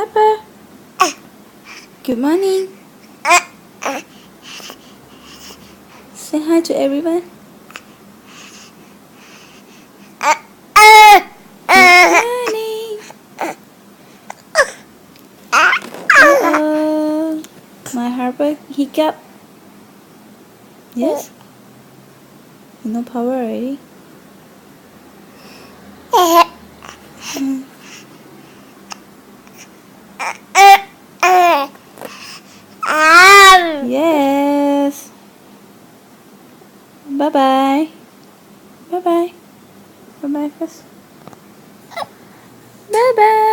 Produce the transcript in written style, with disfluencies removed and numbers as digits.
Harper. Good morning. Say hi to everyone. Good morning. Uh-oh. My Harper hiccup. Yes? No power already? Yes. Bye-bye. Bye-bye. Bye-bye first. Bye-bye.